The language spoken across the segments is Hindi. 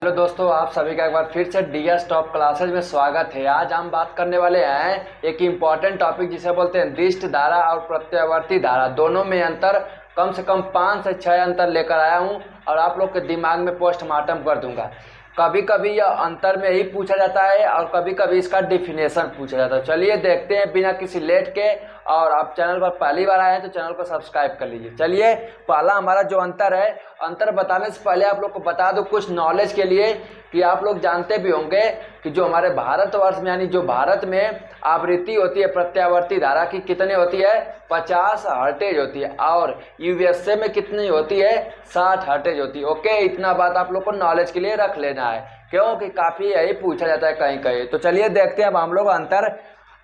हेलो दोस्तों, आप सभी का एक बार फिर से डीएस टॉप क्लासेज में स्वागत है। आज हम बात करने वाले हैं एक इम्पॉर्टेंट टॉपिक जिसे बोलते हैं दिष्ट धारा और प्रत्यावर्ती धारा। दोनों में अंतर कम से कम 5 से 6 अंतर लेकर आया हूं और आप लोग के दिमाग में पोस्टमार्टम कर दूंगा। कभी कभी यह अंतर में ही पूछा जाता है और कभी कभी इसका डिफिनेशन पूछा जाता है। चलिए देखते हैं बिना किसी लेट के। और आप चैनल पर पहली बार आए हैं तो चैनल को सब्सक्राइब कर लीजिए। चलिए, पहला हमारा जो अंतर है, अंतर बताने से पहले आप लोग को बता दूं कुछ नॉलेज के लिए कि आप लोग जानते भी होंगे कि जो हमारे भारतवर्ष में यानी जो भारत में आवृत्ति होती है प्रत्यावर्ती धारा की कितनी होती है, 50 हर्टेज होती है और यूएसए में कितनी होती है, 60 हर्टेज होती है। ओके, इतना बात आप लोग को नॉलेज के लिए रख लेना है क्योंकि काफ़ी यही पूछा जाता है कहीं कहीं। तो चलिए देखते हैं अब हम लोग अंतर।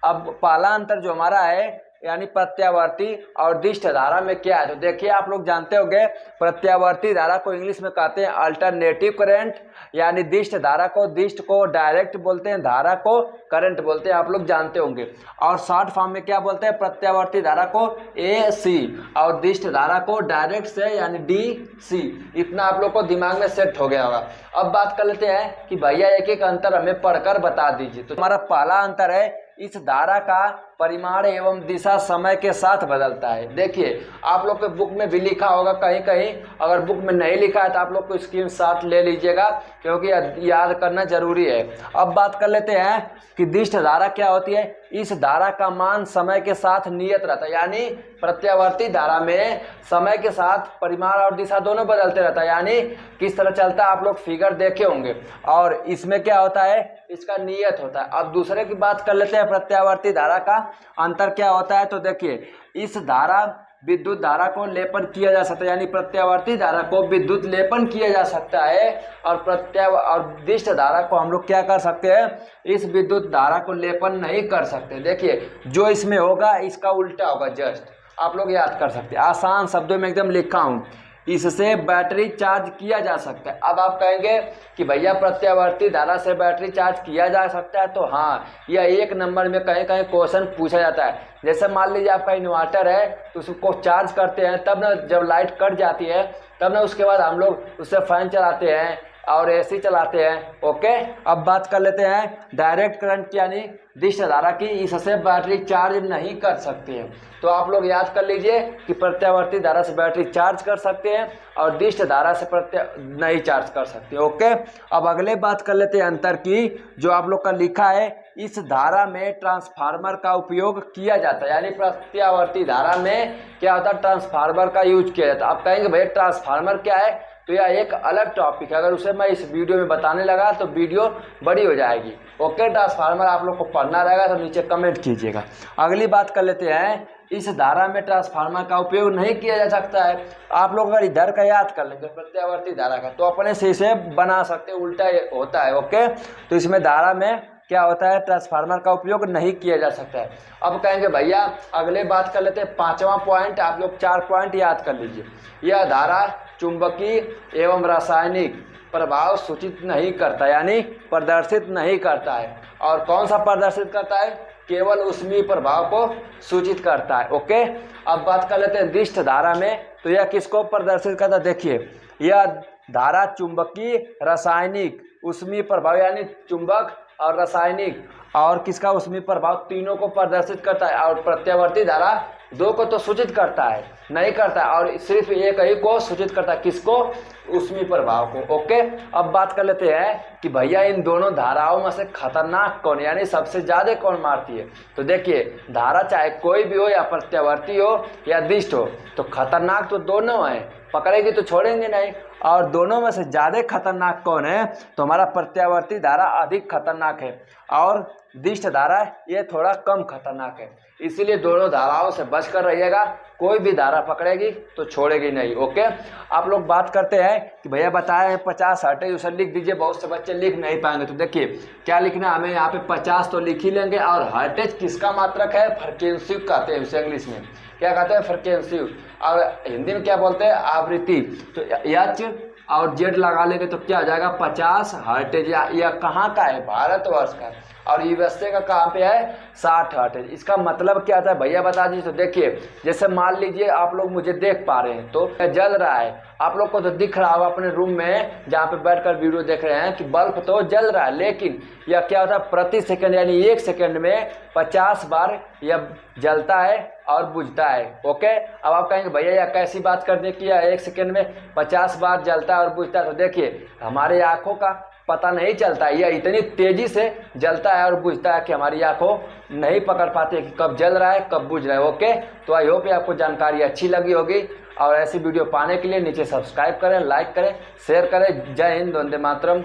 अब पहला अंतर जो हमारा है यानी प्रत्यावर्ती और दिष्ट धारा में क्या है, तो देखिए आप लोग जानते होंगे प्रत्यावर्ती धारा को इंग्लिश में कहते हैं अल्टरनेटिव करंट, यानी दिष्ट धारा को दिष्ट को डायरेक्ट बोलते हैं, धारा को करंट बोलते हैं, आप लोग जानते होंगे। और शॉर्ट फॉर्म में क्या बोलते हैं, प्रत्यावर्ती धारा को AC और दिष्ट धारा को डायरेक्ट से यानी DC। इतना आप लोग को दिमाग में सेट हो गया होगा। अब बात कर लेते हैं कि भैया एक एक अंतर हमें पढ़कर बता दीजिए। तो हमारा पहला अंतर है इस धारा का परिमाण एवं दिशा समय के साथ बदलता है। देखिए आप लोग के बुक में भी लिखा होगा कहीं कहीं, अगर बुक में नहीं लिखा है तो आप लोग को स्क्रीनशॉट ले लीजिएगा क्योंकि याद करना जरूरी है। अब बात कर लेते हैं कि दिष्ट धारा क्या होती है। इस धारा का मान समय के साथ नियत रहता है, यानी प्रत्यावर्ती धारा में समय के साथ परिमाण और दिशा दोनों बदलते रहता है। यानी किस तरह चलता है आप लोग फिगर देखे होंगे। और इसमें क्या होता है, इसका नियत होता है। अब दूसरे की बात कर लेते हैं प्रत्यावर्ती धारा का अंतर क्या होता है। तो देखिए इस धारा विद्युत धारा को लेपन किया जा सकता है, यानी प्रत्यावर्ती धारा को विद्युत लेपन किया जा सकता है और दिष्ट धारा को हम लोग क्या कर सकते हैं, इस विद्युत धारा को लेपन नहीं कर सकते। देखिए जो इसमें होगा इसका उल्टा होगा, जस्ट आप लोग याद कर सकते हैं। आसान शब्दों में एकदम लिखा हूँ, इससे बैटरी चार्ज किया जा सकता है। अब आप कहेंगे कि भैया प्रत्यावर्ती धारा से बैटरी चार्ज किया जा सकता है, तो हाँ, यह 1 नंबर में कहीं कहीं क्वेश्चन पूछा जाता है। जैसे मान लीजिए आपका इन्वर्टर है तो उसको चार्ज करते हैं, तब ना जब लाइट कट जाती है तब ना उसके बाद हम लोग उससे फैन चलाते हैं और AC चलाते हैं। ओके, अब बात कर लेते हैं डायरेक्ट करंट यानी दिष्ट धारा की, इससे बैटरी चार्ज नहीं कर सकते हैं। तो आप लोग याद कर लीजिए कि प्रत्यावर्ती धारा से बैटरी चार्ज कर सकते हैं और दिष्ट धारा से नहीं चार्ज कर सकते। ओके, अब अगले बात कर लेते हैं अंतर की, जो आप लोग का लिखा है इस धारा में ट्रांसफार्मर का उपयोग किया जाता है। यानी प्रत्यावर्ती धारा में क्या होता है, ट्रांसफार्मर का यूज किया जाता है। आप कहेंगे भैया ट्रांसफार्मर क्या है, तो यह एक अलग टॉपिक है, अगर उसे मैं इस वीडियो में बताने लगा तो वीडियो बड़ी हो जाएगी। ओके, ट्रांसफार्मर आप लोग को पढ़ना रहेगा तो नीचे कमेंट कीजिएगा। अगली बात कर लेते हैं, इस धारा में ट्रांसफार्मर का उपयोग नहीं किया जा सकता है। आप लोग अगर इधर का याद कर लेंगे प्रत्यावर्ती धारा का तो अपने से इसे बना सकते, उल्टा होता है। ओके, तो इसमें धारा में क्या होता है, ट्रांसफार्मर का उपयोग नहीं किया जा सकता है। अब कहेंगे भैया अगले बात कर लेते हैं 5वां पॉइंट, आप लोग 4 पॉइंट याद कर लीजिए। यह धारा चुंबकीय एवं रासायनिक प्रभाव सूचित नहीं करता, यानी प्रदर्शित नहीं करता है। और कौन सा प्रदर्शित करता है, केवल ऊष्मीय प्रभाव को सूचित करता है। ओके, अब बात कर लेते हैं दिष्ट धारा में, तो यह किसको प्रदर्शित करता है। देखिए यह धारा चुंबकीय रासायनिक ऊष्मीय प्रभाव यानी चुंबक और रासायनिक और किसका ऊष्मीय प्रभाव, तीनों को प्रदर्शित करता है। और प्रत्यावर्ती धारा 2 को तो सूचित करता है नहीं करता है और सिर्फ एक ही को सूचित करता है, किसको, ऊष्मीय प्रभाव को। ओके, अब बात कर लेते हैं कि भैया इन दोनों धाराओं में से खतरनाक कौन, यानी सबसे ज्यादा कौन मारती है। तो देखिए धारा चाहे कोई भी हो या प्रत्यावर्ती हो या दिष्ट हो, तो खतरनाक तो दोनों हैं, पकड़ेगी तो छोड़ेंगे नहीं। और दोनों में से ज्यादा खतरनाक कौन है, तो हमारा प्रत्यावर्ती धारा अधिक खतरनाक है और दिष्ट धारा ये थोड़ा कम खतरनाक है। इसीलिए दोनों धाराओं से बच कर रहिएगा, कोई भी धारा पकड़ेगी तो छोड़ेगी नहीं। ओके, आप लोग बात करते हैं कि भैया बताए 50 हर्टेज, उसे लिख दीजिए। बहुत से बच्चे लिख नहीं पाएंगे, तो देखिए क्या लिखना, हमें यहाँ पे 50 तो लिख ही लेंगे। और हर्टेज किसका मात्रक है, फ्रीक्वेंसी कहते हैं उसे, इंग्लिश में क्या कहते हैं, फ्रीक्वेंसी, और हिंदी में क्या बोलते हैं, आवृत्ति। तो H और Z लगा लेंगे तो क्या हो जाएगा, 50 हर्टेज। यह कहाँ का है, भारतवर्ष का है। और यूएसए का कहाँ पे है 60 हर्ट्ज। इसका मतलब क्या था भैया बता दीजिए। तो देखिए जैसे मान लीजिए आप लोग मुझे देख पा रहे हैं तो जल रहा है, आप लोग को तो दिख रहा होगा अपने रूम में जहाँ पे बैठकर वीडियो देख रहे हैं कि बल्ब तो जल रहा है, लेकिन यह क्या होता है प्रति सेकंड यानी 1 सेकंड में 50 बार यह जलता है और बुझता है। ओके, अब आप कहेंगे भैया यह कैसी बात कर दी कि यह 1 सेकंड में 50 बार जलता है और बुझता है। तो देखिए हमारे आँखों का पता नहीं चलता है, यह इतनी तेजी से जलता है और बुझता है कि हमारी आंखों नहीं पकड़ पाती है कि कब जल रहा है कब बुझ रहा है। ओके, तो आई होप आपको जानकारी अच्छी लगी होगी और ऐसी वीडियो पाने के लिए नीचे सब्सक्राइब करें, लाइक करें, शेयर करें। जय हिंद, वंदे मातरम।